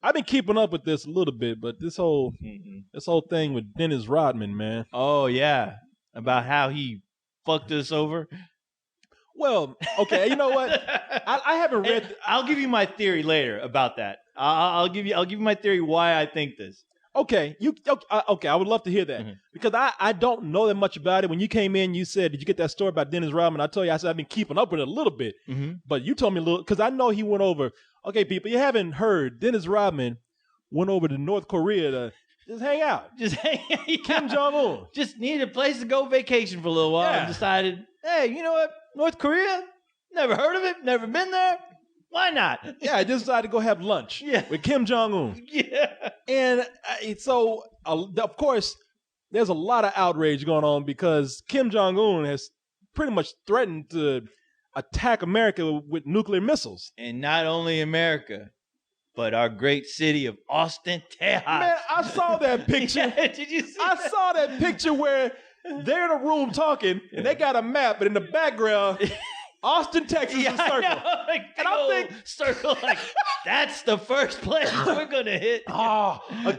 I've been keeping up with this a little bit, but this whole thing with Dennis Rodman, man. Oh yeah, about how he fucked us over. Well, okay, you know what? I haven't read. I'll give you my theory later about that. I'll give you my theory why I think this. Okay, okay. I would love to hear that because I don't know that much about it. When you came in, you said, "Did you get that story about Dennis Rodman?" I told you, I said I've been keeping up with it a little bit, but you told me a little because I know he went over. Okay, people, you haven't heard Dennis Rodman went over to North Korea to just hang out, Kim Jong-un just needed a place to go vacation for a little while and decided, hey, you know what, North Korea, never heard of it, never been there. Why not? Yeah, I just decided to go have lunch with Kim Jong-un. Yeah. And so, of course, there's a lot of outrage going on because Kim Jong-un has pretty much threatened to attack America with nuclear missiles. And not only America, but our great city of Austin, Texas. Man, I saw that picture. Did you see I saw that picture where they're in a room talking, and they got a map, but in the background... Austin, Texas is a circle. Like, and I'm thinking, circle, like, that's the first place we're going to hit.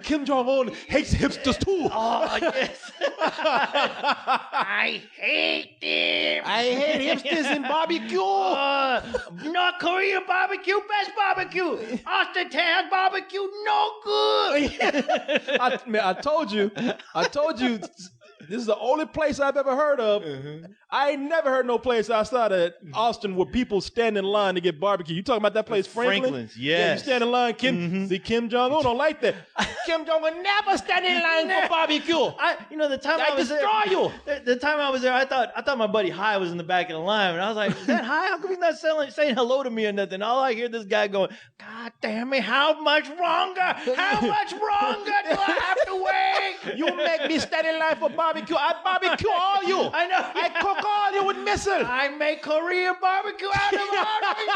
Kim Jong-un hates hipsters too. Oh, yes. I hate them. I hate hipsters and barbecue. North Korea barbecue, best barbecue. Austin, Texas barbecue, no good. I told you. This is the only place I've ever heard of. I ain't never heard no place outside of Austin where people stand in line to get barbecue. You talking about that place, Franklin's? Yeah, you Yes. stand in line. See, Kim Jong-un don't like that. Kim Jong-un never stand in line for barbecue. The time I was destroy you. The time I was there, I thought my buddy Hi was in the back of the line, and I was like, "Is that Hi? How come he's not saying hello to me or nothing?" All I hear this guy going, "God damn it! How much longer? How much longer do I have to wait? You make me stand in line for barbecue. I barbecue all you. I know. I cook all you with missile. I make Korean barbecue out of all of you.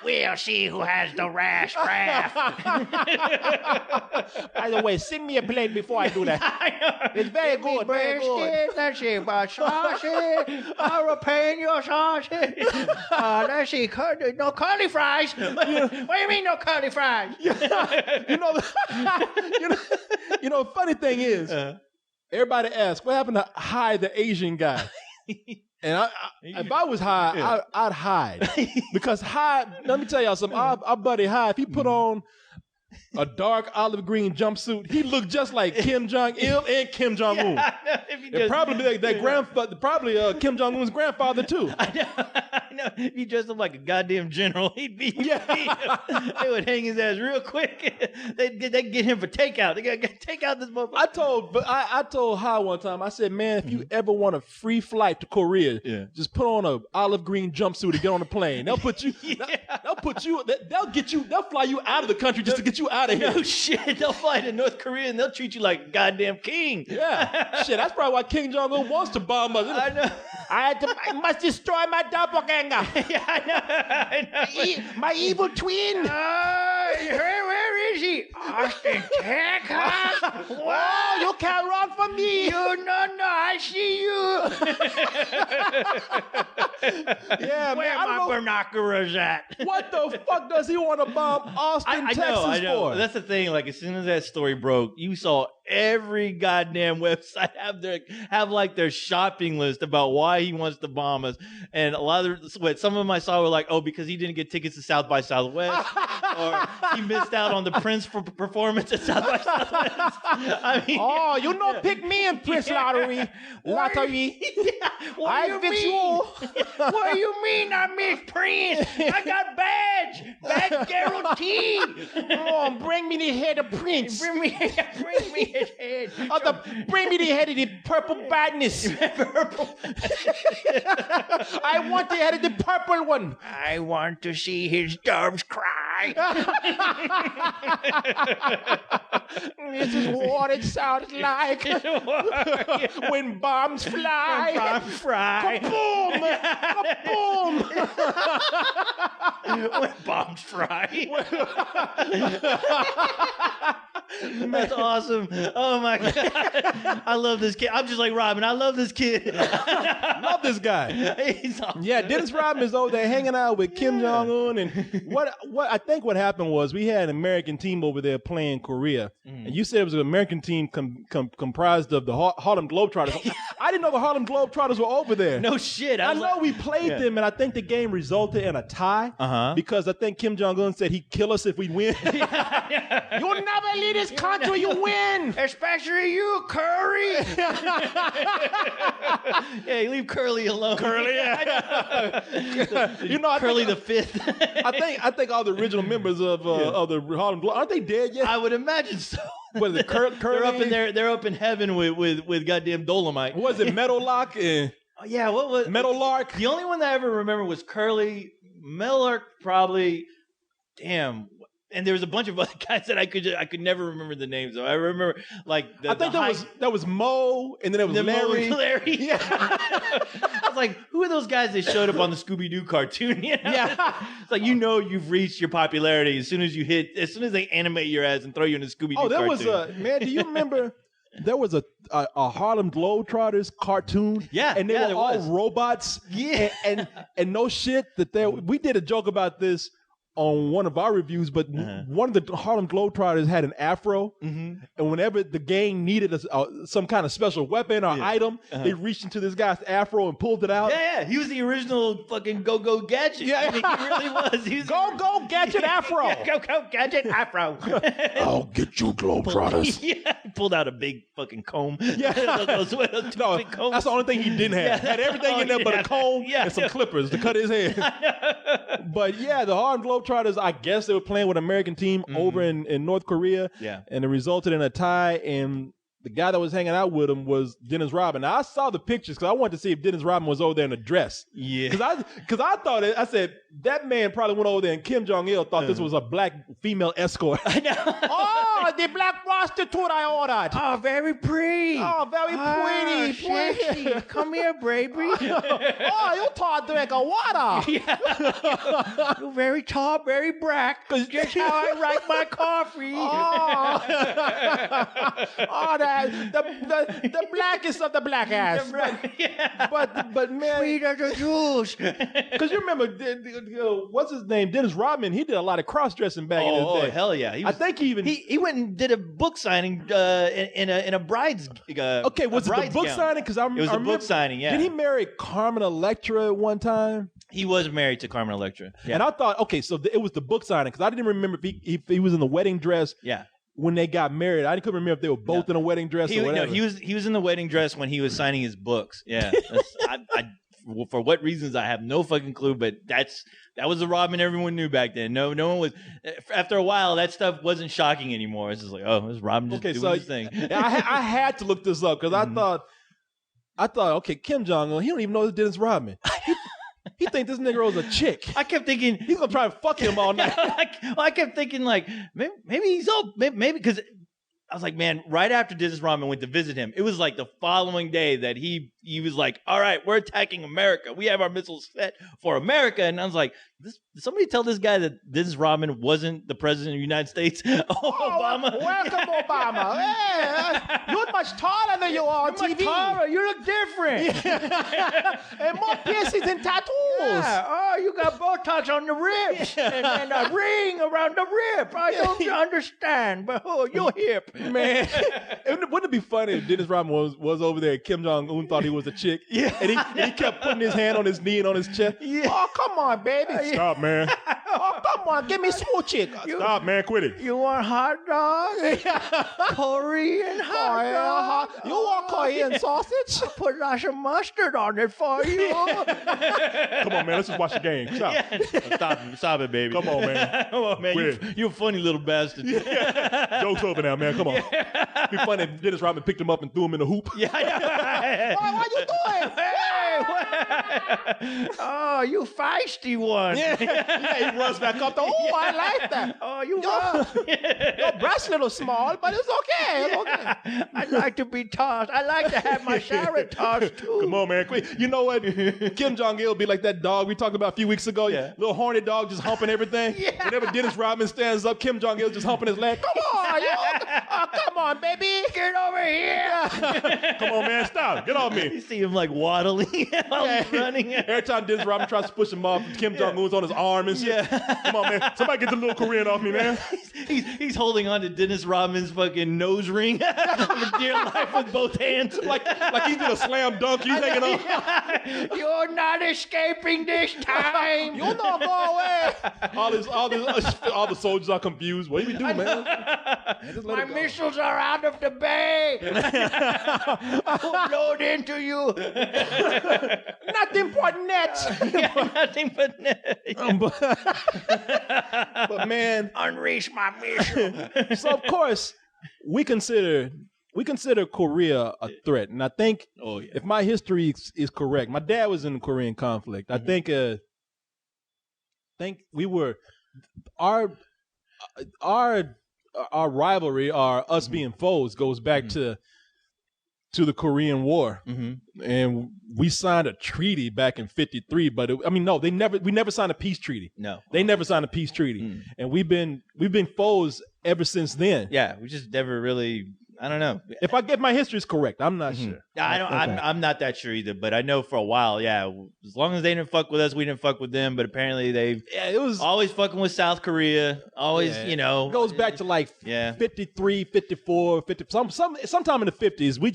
We'll see who has the rash craft." By the way, send me a plate before I do that. It's very good. Very good. Let's see about sausage. I'll repair your sausage. Let's see, no curly fries. What do you mean no curly fries? Funny thing is, everybody asks, what happened to Hi, the Asian guy? And if I was Hi, I'd hide. Because Hi, let me tell y'all something. Our buddy Hi, if he put on a dark olive green jumpsuit, he looked just like Kim Jong-il and Kim Jong-un. Yeah, probably that grandfather, probably Kim Jong-un's grandfather too. I know. If he dressed up like a goddamn general, he'd be. They would hang his ass real quick. They'd get him for takeout. They got to take out this motherfucker. I told Hi one time. I said, man, if you ever want a free flight to Korea, just put on a olive green jumpsuit and get on the plane. They'll put you. They'll fly you out of the country just to get you out of here. No shit. They'll fly to North Korea and they'll treat you like a goddamn king. Yeah. Shit, that's probably why Kim Jong-un wants to bomb us. I know. I must destroy my doppelganger. Yeah, I know. My evil twin. Where is he? Austin, Texas. Wow, you can't run from me. No, I see you. Yeah, where man. my binoculars at? What the fuck does he want to bomb Austin, Texas I know. for? That's the thing. Like, as soon as that story broke, you saw every goddamn website have like their shopping list about why he wants to bomb us. And a lot of some of them I saw were like, oh, because he didn't get tickets to South by Southwest, or he missed out on the Prince performance at South by Southwest. I mean, pick me in Prince Lottery. What do you mean I missed Prince? I got badge guarantee. Oh, bring me the head of Prince. Bring me his head. Bring me the head of the purple badness. I want the head of the purple one. I want to see his doves cry. This is what it sounds like when bombs fly. Kaboom! Kaboom! When bombs fry. That's awesome. Oh my God. I love this kid. I'm just like Robin. I love this kid. Love this guy. He's awesome. Yeah, Dennis Rodman is over there hanging out with Kim Jong-un. And what I think what happened was we had an American team over there playing Korea. And you said it was an American team comprised of the Harlem Globetrotters. I didn't know the Harlem Globetrotters were over there. No shit. I know we played them, and I think the game resulted in a tie because I think Kim Jong-un said he'd kill us if we win. You'll never lead this country, you win. Especially you, Curry. Yeah, you leave Curly alone. Curly, yeah. Curly the Fifth. I think all the original members of the Harlem Globe, aren't they dead yet? I would imagine so. What is it, Curly? They're up in there. They're up in heaven with goddamn Dolomite. Was it Metal Lock? Yeah, what was Metal Lark? The only one that I ever remember was Curly. Metal Lark probably. Damn. And there was a bunch of other guys that I could never remember the names of. I remember like I think that was Mo, and then it was Larry. Larry. Yeah. I was like, who are those guys that showed up on the Scooby-Doo cartoon? You know? Yeah. It's like you've reached your popularity as soon as they animate your ass and throw you in a Scooby-Doo cartoon. Oh, there was man, do you remember there was a Harlem Globetrotters cartoon? Yeah. And they were all robots. Yeah. And no shit we did a joke about this on one of our reviews, but one of the Harlem Globetrotters had an afro, and whenever the gang needed some kind of special weapon or item, they reached into this guy's afro and pulled it out. Yeah, he was the original fucking Go-Go Gadget. Yeah, I mean, he really was. He was Go Gadget Afro. Yeah, Go Gadget Afro. I'll get you, Globetrotters. He pulled out a big fucking comb. Yeah, those no, big combs. that's the only thing he didn't have. Had everything in there but a comb and some clippers to cut his hair. But yeah, the Harlem Globetrotters, I guess they were playing with an American team over in North Korea. Yeah. And it resulted in a tie, and the guy that was hanging out with him was Dennis Rodman. Now, I saw the pictures because I wanted to see if Dennis Rodman was over there in a dress. Yeah. Because I thought I said, that man probably went over there and Kim Jong-il thought this was a black female escort. I know. Oh, the black prostitute I ordered. Oh, very pretty. Oh, very pretty. Sexy. Come here, baby. Oh, you tall drink of water. Yeah. You're very tall, very black. Just how I write my coffee. Oh, the blackest of the black ass. But man, sweet as a juice. Because you remember, what's his name? Dennis Rodman. He did a lot of cross dressing back in the day. Oh, hell yeah! I think he went and did a book signing in a bride's. Okay, was it the book signing? Because it was a book signing. Yeah. Did he marry Carmen Electra at one time? He was married to Carmen Electra. Yeah. And I thought, okay, so it was the book signing because I didn't remember if he was in the wedding dress. Yeah. When they got married, I couldn't remember if they were both in a wedding dress or whatever. No, he was in the wedding dress when he was signing his books. Yeah, for what reasons I have no fucking clue, but that was the Rodman everyone knew back then. No one was. After a while, that stuff wasn't shocking anymore. It's just like, oh, this Rodman just doing his thing. I had to look this up because I thought, okay, Kim Jong-un, he don't even know this Dennis Rodman. He think this nigga was a chick. I kept thinking he's gonna try and fuck him all night. I kept thinking like maybe he's all maybe because I was like, man, right after Dennis Rodman went to visit him, it was like the following day that he was like, all right, we're attacking America. We have our missiles set for America. And I was like, did somebody tell this guy that Dennis Rodman wasn't the president of the United States? Obama. Welcome, Obama. Hey, you're much taller than you are on TV. Much taller. You look different. Yeah. And more piercings and tattoos. Yeah. Oh, you got Botox on the ribs and a ring around the rib. I don't understand, but your hip. Man, wouldn't it be funny if Dennis Rodman was over there and Kim Jong-un thought he was a chick? Yeah. And he kept putting his hand on his knee and on his chest. Yeah. Oh, come on, baby. Stop, man. Oh, come on. Give me smoochie. Stop, man. Quit it. You want hot dog? Korean hot dog? You want Korean sausage? I'll put lots of mustard on it for you. Come on, man. Let's just watch the game. Stop. Yeah. Stop it, baby. Come on, man. Come on, man. You're a funny little bastard. Joke's over now, man. Come on. It'd be funny if Dennis Rodman picked him up and threw him in the hoop. Yeah. What you doing? Hey, oh, you feisty one. Yeah, he runs back up. Oh, I like that. Oh, you run. Your breast's a little small, but it's okay. It's okay. I like to be tossed. I like to have my shower tossed, too. Come on, man. You know what? Kim Jong-il be like that dog we talked about a few weeks ago. Yeah. Little horny dog just humping everything. Yeah. Whenever Dennis Rodman stands up, Kim Jong-il just humping his leg. Come on. Come on, baby. Get over here. Come on, man. Stop. Get off me. You see him like waddling while he's running. Every time Dennis Rodman tries to push him off, Kim Jong-un's on his arm and shit. Come on, man. Somebody get the little Korean off me, man. He's holding on to Dennis Rodman's fucking nose ring for dear life with both hands. Like he did a slam dunk. He's hanging on. You're not escaping this time. You'll not go away. All the soldiers are confused. What do we do, man? My missiles are out of the bay. Load into you. Nothing but nets. Nothing but nets. But man, unleash my mission. So of course we consider Korea a threat, and I think if my history is correct, my dad was in the Korean conflict. I think we were our rivalry, us being foes, goes back to the Korean War, and we signed a treaty back in '53. But we never signed a peace treaty. No, they never signed a peace treaty, and we've been foes ever since then. Yeah, we just never really. I don't know. If I get my history is correct, I'm not sure. I don't. Okay. I'm not that sure either. But I know for a while, as long as they didn't fuck with us, we didn't fuck with them. But apparently it was always fucking with South Korea. Always, it goes back to like 53, 54, 50. Sometime in the 50s, we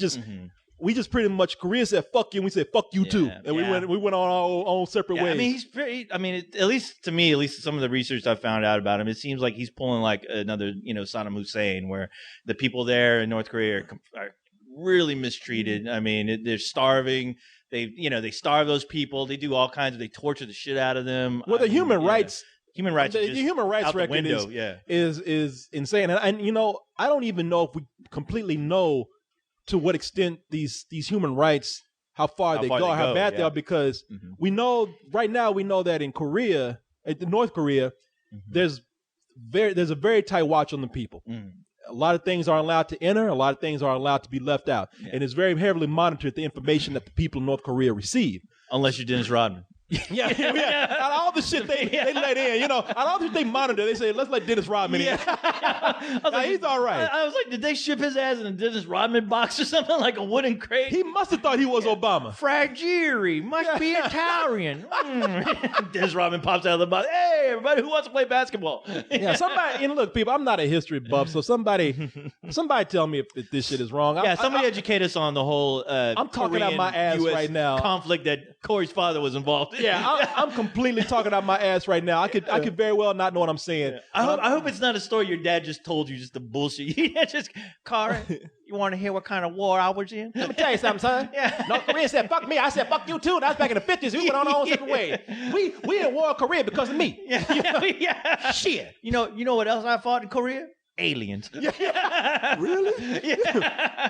just pretty much, Korea said fuck you, and we said fuck you too, and we went on our own separate ways. I mean, he's pretty. I mean, at least to me, at least some of the research I found out about him, it seems like he's pulling like another, Saddam Hussein, where the people there in North Korea are really mistreated. I mean, they're starving. They starve those people. They do all kinds of. They torture the shit out of them. Well, the human rights. The human rights record is insane, and I don't even know if we completely know to what extent these human rights, how far they go, how bad they are, because we know right now that in Korea, North Korea, there's a very tight watch on the people. A lot of things aren't allowed to enter. A lot of things aren't allowed to be left out, and it's very heavily monitored, the information that the people in North Korea receive. Unless you're Dennis Rodman. Out of all the shit they let in, out of all the shit they monitor, they say, let's let Dennis Rodman in. He's all right. I was like, did they ship his ass in a Dennis Rodman box or something, like a wooden crate? He must have thought he was Obama. Fragiri, must be Italian. Dennis Rodman pops out of the box. Hey, everybody, who wants to play basketball? Somebody, and look, people, I'm not a history buff, so somebody tell me if this shit is wrong. Somebody educate us on the whole I'm talking out my ass US right now. Conflict that Korey's father was involved in. I'm completely talking out my ass right now. I could very well not know what I'm saying. I hope it's not a story your dad just told you, just the bullshit. Korey, you want to hear what kind of war I was in? Let me tell you something, son. North Korea said fuck me. I said fuck you too. That was back in the 50s. We went on our own separate ways. We in war in Korea because of me. Shit. You know what else I fought in Korea? Aliens. Really?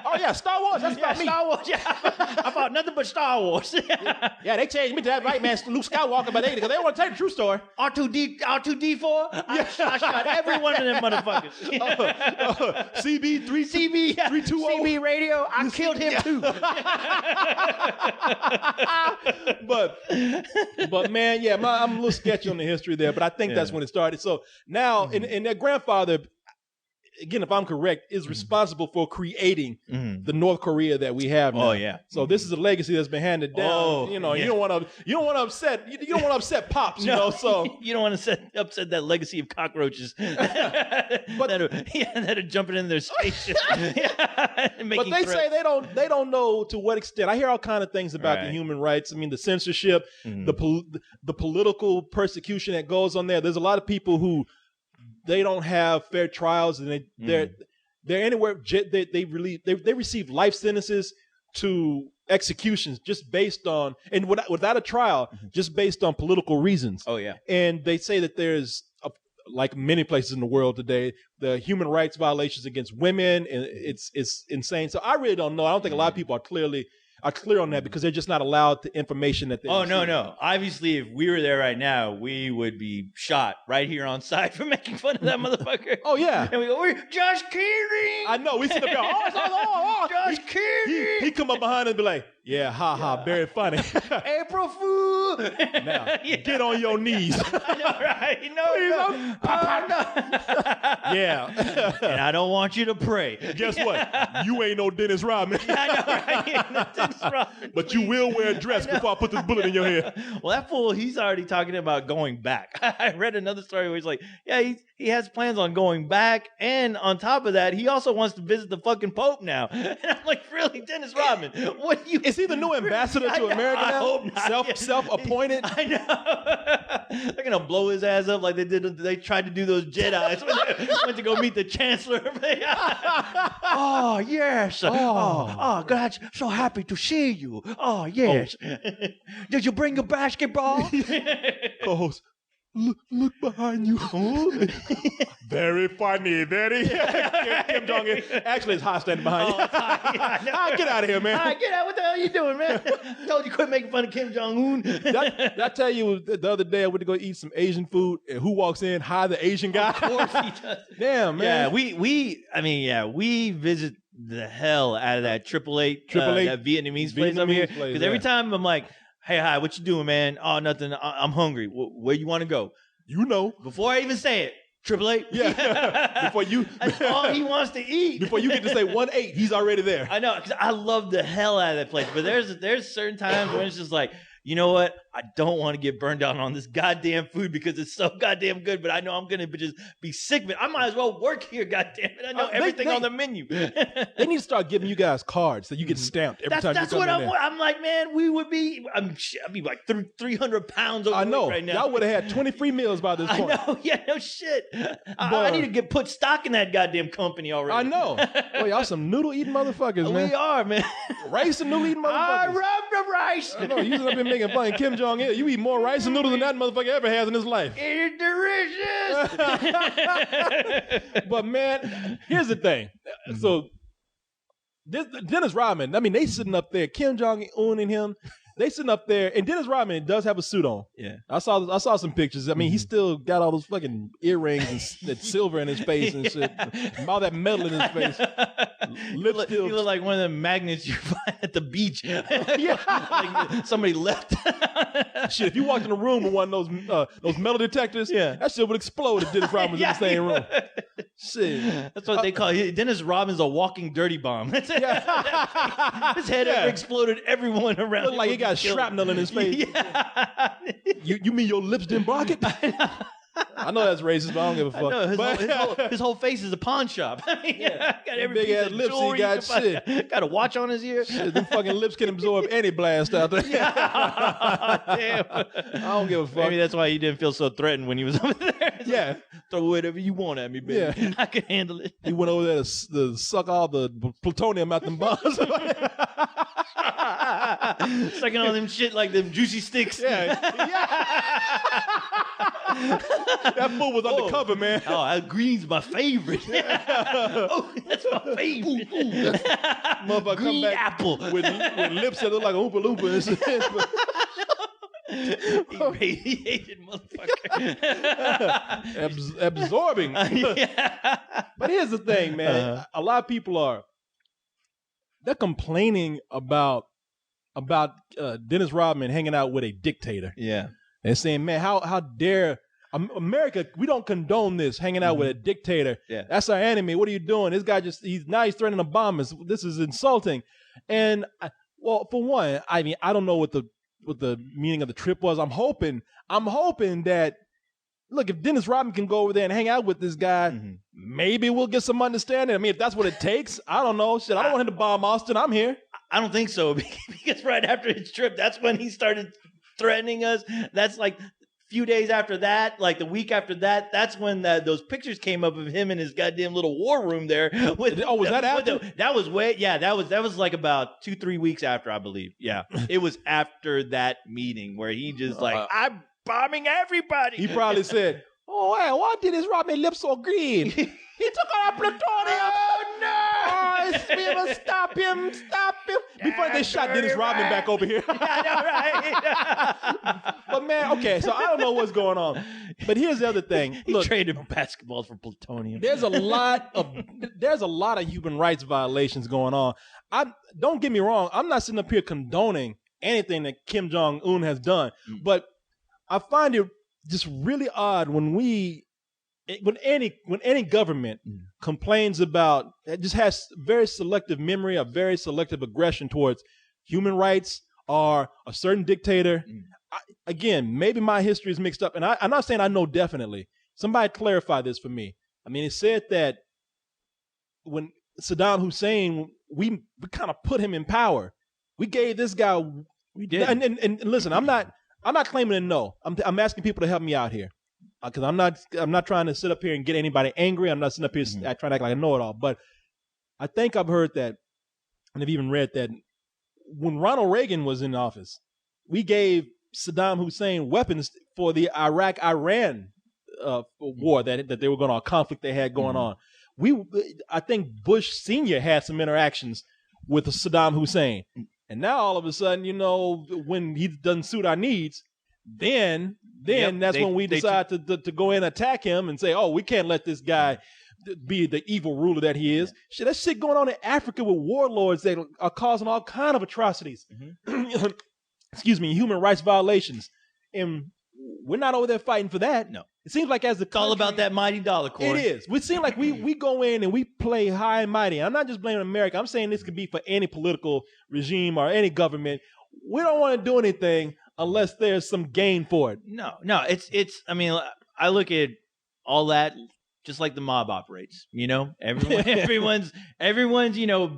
Oh yeah, Star Wars. That's about me. Star Wars. I fought nothing but Star Wars. They changed me to that right man, Luke Skywalker, but because they want to tell you the true story. R2D4. I shot every one of them motherfuckers. CB3, CB320, CB radio. I killed him too. but man, I'm a little sketchy on the history there, but I think that's when it started. So now, and their grandfather, again, if I'm correct, is responsible for creating the North Korea that we have now. Oh yeah. So this is a legacy that's been handed down. You don't want to upset pops. So you don't want to upset that legacy of cockroaches that are jumping in their spaceship. But they say they don't know to what extent. I hear all kind of things about the human rights. I mean, the censorship, the political persecution that goes on there. There's a lot of people who they don't have fair trials, and they're anywhere. They receive life sentences to executions just based on, and without a trial, just based on political reasons. Oh yeah. And they say that there's like many places in the world today, the human rights violations against women, and it's insane. So I really don't know. I don't think a lot of people are clear on that because they're just not allowed the information that they receive. No. Obviously, if we were there right now, we would be shot right here on site for making fun of that motherfucker. Oh, yeah. And we go, we're just kidding. I know. We sit up there, Josh kidding. He come up behind us and be like, Yeah, ha, very funny. April Fool. Now, get on your knees. I know, right? No. Yeah. And I don't want you to pray. Guess what? You ain't no Dennis Rodman. I know, right? Dennis Rodman, but you will wear a dress before I put this bullet in your head. Well, that fool, he's already talking about going back. I read another story where he's like, yeah, he has plans on going back. And on top of that, he also wants to visit the fucking Pope now. And I'm like, really, Dennis Rodman? What do you... Is he the new ambassador to America now? I hope not. Self-appointed? I know. They're going to blow his ass up like they tried to do those Jedis when they went to go meet the chancellor. Oh, yes. Oh, God, so happy to see you. Oh, yes. Did you bring a basketball? Co-host, look behind you. Very funny. Kim Jong-un. Actually, it's hot standing behind you. Get out of here, man. Get out. What the hell are you doing, man? Told you quit making fun of Kim Jong-un. Did I tell you the other day I went to go eat some Asian food, and who walks in? Hi, the Asian guy. Of course he does. Damn, man. Yeah, we visit the hell out of that 888 that Vietnamese place over here. Because every time I'm like, hey, hi, what you doing, man? Oh, nothing. I'm hungry. Where you want to go? You know. Before I even say it, 888. Yeah. Before you. That's all he wants to eat. Before you get to say 18, he's already there. I know, because I love the hell out of that place. But there's certain times when it's just like, you know what? I don't want to get burned down on this goddamn food because it's so goddamn good, but I know I'm going to just be sick of it. I might as well work here, goddamn it. I know everything on the menu. They need to start giving you guys cards so you get stamped every time you come in. That's what I'm like, man, we would be, I'd be like 300 pounds overweight right now. Y'all would have had 20 free meals by this point. I know, yeah, no shit. I need to put stock in that goddamn company already. I know. Boy, y'all some noodle-eating motherfuckers, man. We are, man. Rice and noodle-eating motherfuckers. I love the rice. I know, you should have been making fun of Kim Jong-un. You eat more rice and noodles than that motherfucker ever has in his life. It's delicious. But man, here's the thing. So Dennis Rodman, I mean, they sitting up there, Kim Jong-un and him, they sitting up there, and Dennis Rodman does have a suit on. Yeah, I saw some pictures. I mean, he still got all those fucking earrings and that silver in his face and shit, and all that metal in his face. He look like one of the magnets you find at the beach. Yeah, like somebody left. Shit, if you walked in a room with one of those metal detectors, that shit would explode if Dennis Rodman was in the same room. Shit, that's what they call it. Dennis Rodman's a walking dirty bomb. His head exploded. Everyone around. Looked like he got shrapnel in his face. Yeah. You mean your lips didn't block it? I know that's racist, but I don't give a fuck. His whole face is a pawn shop. I mean, got every big piece ass of lips. jewelry. He got shit. Got a watch on his ear. Shit, them fucking lips can absorb any blast out there. Damn. I don't give a fuck. Maybe that's why he didn't feel so threatened when he was over there. Yeah. Throw whatever you want at me, baby. Yeah. I can handle it. He went over there to suck all the plutonium out them bombs. Sucking on them shit like them juicy sticks. Yeah. That fool was undercover, man. Oh, green's my favorite. Oh, that's my favorite. Motherfucker Green come back apple with lips that look like a Oompa Loompa and shit. Irradiated motherfucker. Absorbing. But here's the thing, man. A lot of people they're complaining about Dennis Rodman hanging out with a dictator. Yeah. And saying, man, how dare America, we don't condone this, hanging out with a dictator. Yeah. That's our enemy. What are you doing? This guy he's threatening to bomb us. This is insulting. And well, for one, I mean, I don't know what the meaning of the trip was. I'm hoping that, look, if Dennis Rodman can go over there and hang out with this guy, maybe we'll get some understanding. I mean, if that's what it takes, I don't know. Shit, I don't want him to bomb Austin. I'm here. I don't think so, because right after his trip, that's when he started threatening us. That's like a few days after that, like the week after that, that's when those pictures came up of him in his goddamn little war room there. Was that after? That was that was like about 2-3 weeks after, I believe. Yeah, it was after that meeting where he just like, I'm bombing everybody. He probably said, oh, hey, why did his Rodman lips so green? He took our plutonium. Oh, no. We must stop him. Before they shot Dennis Rodman back over here. Right? But man, okay, so I don't know what's going on. But here's the other thing. He Look, traded basketballs for plutonium. there's a lot of human rights violations going on. Don't get me wrong. I'm not sitting up here condoning anything that Kim Jong-un has done, but I find it just really odd when any government complains about, it just has very selective memory, a very selective aggression towards human rights or a certain dictator. Again, maybe my history is mixed up, and I'm not saying I know definitely. Somebody clarify this for me. I mean, it said that when Saddam Hussein, we kind of put him in power. We gave this guy. We did. And listen, I'm not claiming to know. I'm asking people to help me out here, because I'm not trying to sit up here and get anybody angry. I'm not sitting up here trying to act like I know it all. But I think I've heard that, and I've even read that when Ronald Reagan was in office, we gave Saddam Hussein weapons for the Iraq-Iran war that they were going on, a conflict they had going on. I think Bush Sr. had some interactions with Saddam Hussein. And now all of a sudden, when he doesn't suit our needs, then that's when we decide to go in and attack him and say, oh, we can't let this guy be the evil ruler that he is. Shit, that shit going on in Africa with warlords that are causing all kind of atrocities. Excuse me, human rights violations. And we're not over there fighting for that. No. It seems like as the it's all about that mighty dollar, Korey. It is. We seem like we go in and we play high and mighty. I'm not just blaming America. I'm saying this could be for any political regime or any government. We don't want to do anything unless there's some gain for it. No. It's. I mean, I look at all that just like the mob operates. Everyone's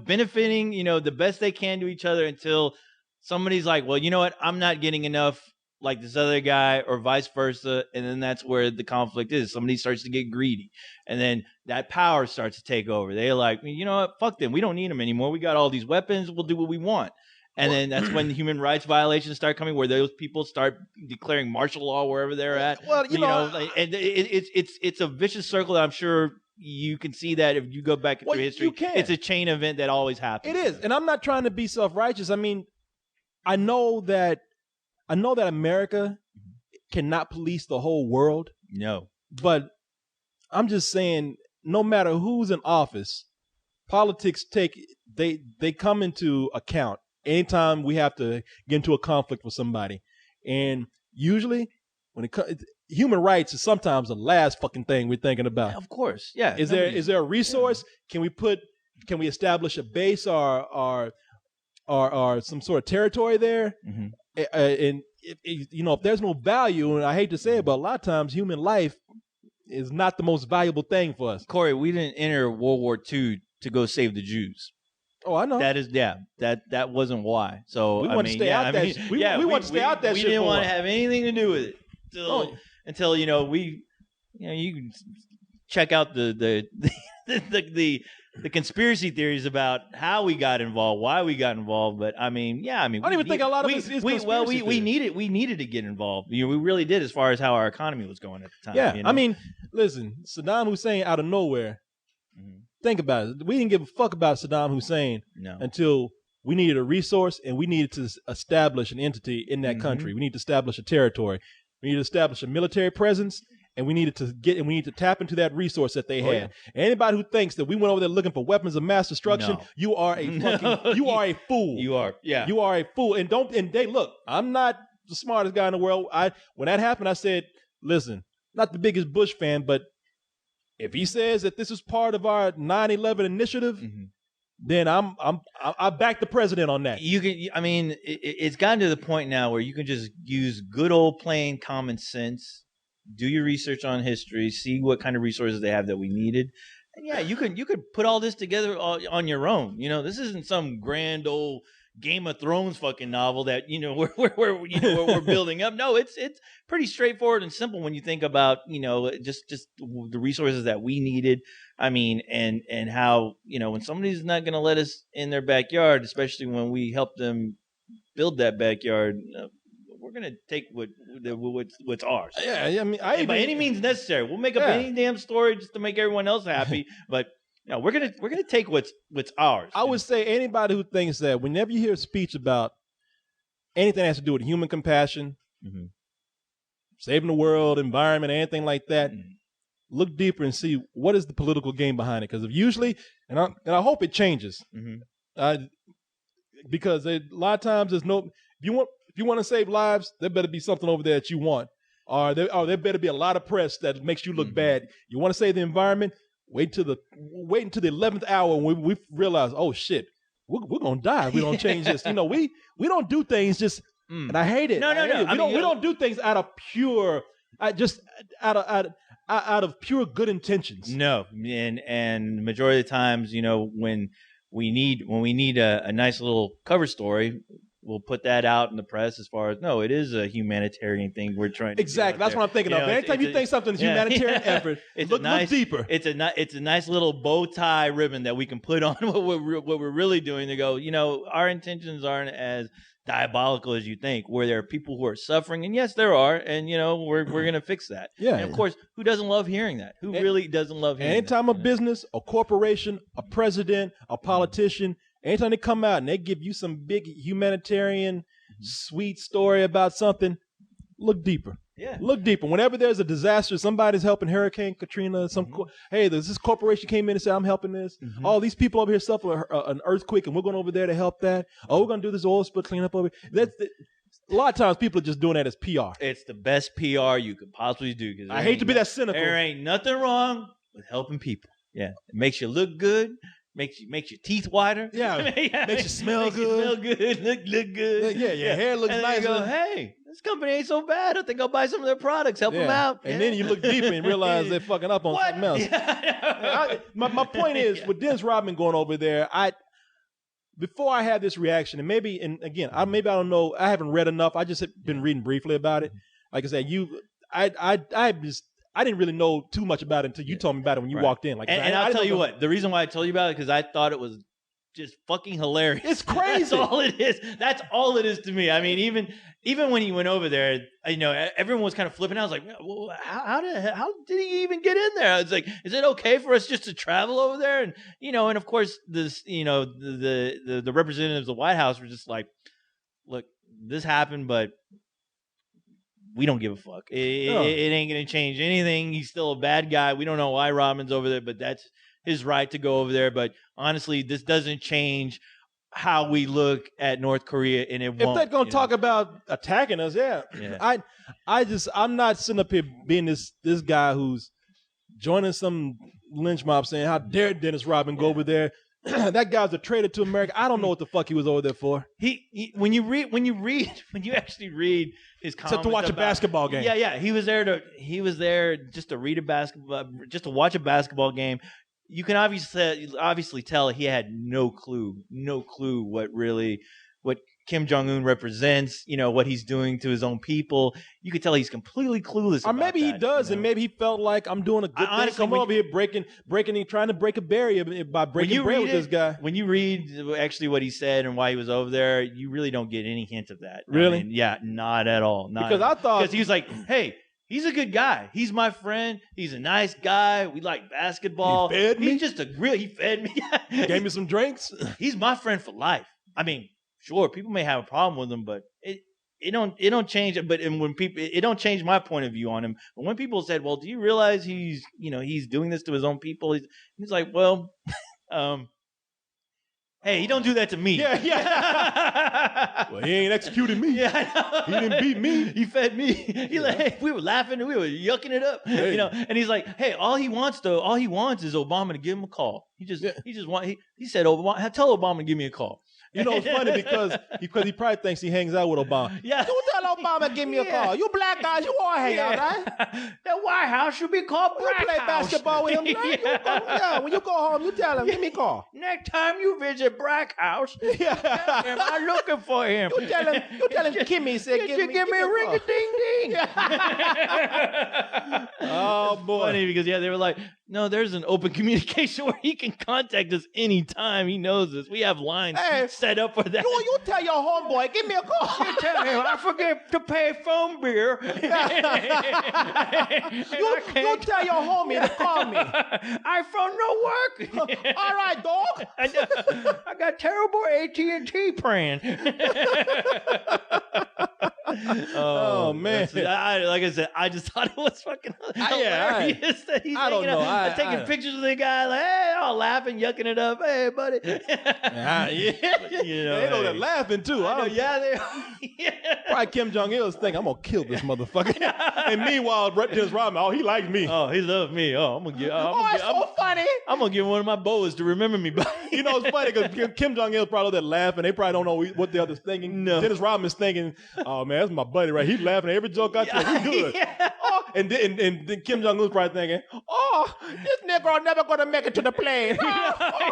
benefiting. The best they can to each other until somebody's like, well, you know what? I'm not getting enough like this other guy, or vice versa, and then that's where the conflict is. Somebody starts to get greedy, and then that power starts to take over. They're like, you know what? Fuck them. We don't need them anymore. We got all these weapons. We'll do what we want. And then that's when the human rights violations start coming, where those people start declaring martial law wherever they're at. Well, and it's a vicious circle that I'm sure you can see that if you go back through history. It's a chain event that always happens. It is, and I'm not trying to be self-righteous. I mean, I know that America cannot police the whole world. No. But I'm just saying, no matter who's in office, politics they come into account anytime we have to get into a conflict with somebody. And usually when it comes, human rights is sometimes the last fucking thing we're thinking about. Yeah, of course. Yeah. Is there a resource? Yeah. Can we establish a base or some sort of territory there? And if there's no value, and I hate to say it, but a lot of times human life is not the most valuable thing for us. Korey, we didn't enter World War II to go save the Jews. Oh, I know. That wasn't why. So we want to stay out that. We want to stay out that shit. We didn't want to have anything to do with it until you can check out the conspiracy theories about how we got involved, why we got involved. But I don't even think a lot of this is conspiracy. We needed to get involved. We really did, as far as how our economy was going at the time. Yeah, I mean, listen, Saddam Hussein out of nowhere. Think about it. We didn't give a fuck about Saddam Hussein until we needed a resource and we needed to establish an entity in that country. We need to establish a territory. We need to establish a military presence. And we needed to tap into that resource that they had. Yeah. Anybody who thinks that we went over there looking for weapons of mass destruction, you are a fucking, you are a fool. You are, yeah. You are a fool. And look, I'm not the smartest guy in the world. When that happened, I said, listen, not the biggest Bush fan, but if he says that this is part of our 9/11 initiative, then I back the president on that. It's gotten to the point now where you can just use good old plain common sense. Do your research on history, see what kind of resources they have that we needed. And yeah, you could put all this together on your own. This isn't some grand old Game of Thrones fucking novel that we're building up. No, it's pretty straightforward and simple when you think about just the resources that we needed. I mean, and how when somebody's not going to let us in their backyard, especially when we help them build that backyard. We're gonna take what's ours. Yeah, I mean, by any means necessary. We'll make up any damn story just to make everyone else happy. But No, we're gonna take what's ours. I would say anybody who thinks that whenever you hear a speech about anything that has to do with human compassion, saving the world, environment, anything like that, look deeper and see what is the political game behind it. Because usually, and I hope it changes, because a lot of times there's no. If you want to save lives, there better be something over there that you want, or there better be a lot of press that makes you look bad. You want to save the environment. Wait until the 11th hour when we realize, oh shit, we're gonna die if we don't change this. We don't do things just, and I hate it. No. We don't do things out of pure, out of pure good intentions. No, and majority of the times, when we need a nice little cover story, we'll put that out in the press as far as, no, it is a humanitarian thing we're trying to Exactly. That's what I'm thinking of. Anytime you think something's humanitarian effort, look deeper. It's a nice little bow tie ribbon that we can put on what we're really doing to go, our intentions aren't as diabolical as you think, where there are people who are suffering, and yes, there are, and we're gonna fix that. Yeah. And of course, who doesn't love hearing that? Who really doesn't love hearing anytime that? a business, a corporation, a president, a politician, anytime they come out and they give you some big humanitarian sweet story about something, look deeper. Yeah. Look deeper. Whenever there's a disaster, somebody's helping Hurricane Katrina, hey, this corporation came in and said, I'm helping this. Oh, these people over here suffer an earthquake and we're going over there to help that. Oh, we're going to do this oil spill cleanup over here. A lot of times people are just doing that as PR. It's the best PR you could possibly do. I hate to be that cynical. There ain't nothing wrong with helping people. Yeah. It makes you look good. Makes your teeth whiter. Yeah. Makes you smell good. Look good. Yeah, your hair looks nice. You go, hey, this company ain't so bad. I think I'll buy some of their products. Help them out. And then you look deeper and realize they're fucking up on something else. My point is, with Dennis Rodman going over there, before I had this reaction, and again, I don't know, I haven't read enough. I just have been reading briefly about it. Like I said, I didn't really know too much about it until you told me about it when you walked in. And I'll tell you what, the reason why I told you about it, because I thought it was just fucking hilarious. It's crazy. That's all it is. That's all it is to me. I mean, even when he went over there, everyone was kind of flipping out. I was like, well, how did he even get in there? I was like, is it okay for us just to travel over there? And and of course this, the representatives of the White House were just like, look, this happened, but we don't give a fuck. It ain't going to change anything. He's still a bad guy. We don't know why Rodman's over there, but that's his right to go over there. But honestly, this doesn't change how we look at North Korea, and it won't. If they're going to talk about attacking us, I'm not sitting up here being this guy who's joining some lynch mob saying, how dare Dennis Rodman go over there? That guy's a traitor to America. I don't know what the fuck he was over there for. When you actually read his comments to watch a basketball game. Yeah. He was there just to read a basketball, just to watch a basketball game. You can obviously tell he had no clue what Kim Jong-un represents, what he's doing to his own people. You could tell he's completely clueless. Or maybe he does, and maybe he felt like, I'm doing a good thing. Come over here breaking, trying to break a barrier by breaking bread with this guy. When you read actually what he said and why he was over there, you really don't get any hint of that. Really? Yeah, not at all. Because he was like, hey, he's a good guy. He's my friend. He's a nice guy. We like basketball. He fed me. He fed me. Gave me some drinks. He's my friend for life. I mean, sure, people may have a problem with him, but it don't change it. But when people, it don't change my point of view on him. But when people said, "Well, do you realize he's doing this to his own people?" He's like, "Well, hey, he don't do that to me." Yeah. Well, he ain't executed me. Yeah, I know. He didn't beat me. He fed me. He's like, hey, we were laughing and we were yucking it up. Hey. And he's like, hey, all he wants is Obama to give him a call. He said, Obama, tell Obama to give me a call. It's funny because he probably thinks he hangs out with Obama. Yeah. You tell Obama give me a call. You black guys, you all hang out, right? The White House should be called Black You play House. Basketball with him. Right? When you go home, you tell him, give me a call. Next time you visit Black House, am I looking for him? You tell him, Kimmy said, give me a ring-a-ding-ding. Oh, boy. Funny because, they were like, No, there's an open communication where he can contact us anytime. He knows us. We have lines set up for that. You tell your homeboy, give me a call. You tell him I forget to pay phone bill. you tell your homie to call me. iPhone no work. All right, dog. I got terrible AT&T plan. Oh man! Like I said, I just thought it was fucking hilarious that he's taking pictures of the guy, like, hey, all laughing, yucking it up. Hey, buddy. You know, they know they're laughing too. They Probably Kim Jong-il is thinking, I'm gonna kill this motherfucker. And meanwhile, Dennis Rodman, he likes me. Oh, he loves me. Oh, I'm gonna get. That's so funny. I'm gonna give one of my boas to remember me by. You know, it's funny because Kim Jong-il probably there laughing. They probably don't know what the other's thinking. No. Dennis Rodman's thinking, oh man, that's my buddy, right? He's laughing at every joke I tell. We good. Oh, and then Kim Jong-un's probably thinking, oh, this Negro never gonna make it to the plane.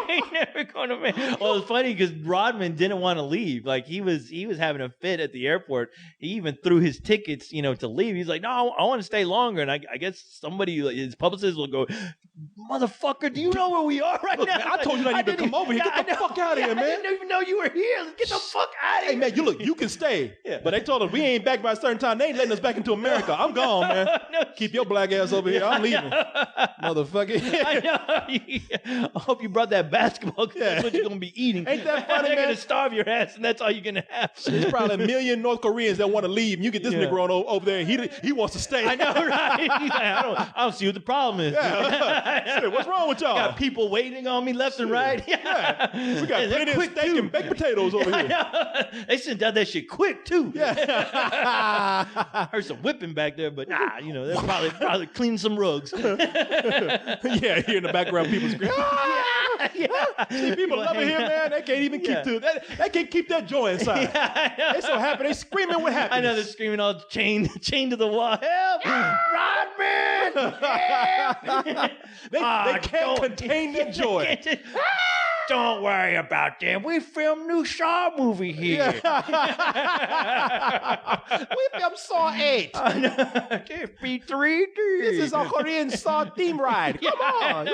He never gonna make. Well, it's funny because Rodman didn't want to leave. Like he was having a fit at the airport. He even threw his tickets, to leave. He's like, no, I want to stay longer. And I guess somebody, his publicist, will go, motherfucker, do you know where we are right now? Man, I told you not even to come over here. Get the fuck out of here, man. I didn't even know you were here. Let's get the fuck out of here. Hey, man, you can stay. Yeah. But they told us we ain't back by a certain time. They ain't letting us back into America. I'm gone, man. No, keep your black ass over here. I'm leaving. Motherfucker. I know. I hope you brought that basketball because that's what you're going to be eating. Ain't that funny, They're man? going to starve your ass, and that's all you're going to have. There's probably a million North Koreans that want to leave, and you get this Negro over there, and he wants to stay. I know, right? He's like, I don't see what the problem is. Yeah. Shit, what's wrong with y'all? Got people waiting on me left and right. Yeah. We got plenty of steak and baked potatoes over here. They sent out that shit quick, too. Yeah. Heard some whipping back there, but they're probably cleaning some rugs. Yeah, here in the background, people screaming. See, people love it here, man. They can't even keep to that. They can't keep that joy inside. They're so happy. They screaming with happiness. I know they're screaming all chained to the wall. Help! Rodman! Help! They can't contain their joy. Don't worry about them. We filmed new Shaw movie here. We filmed Saw 8. B3D. This is our Korean Saw theme ride. Come on.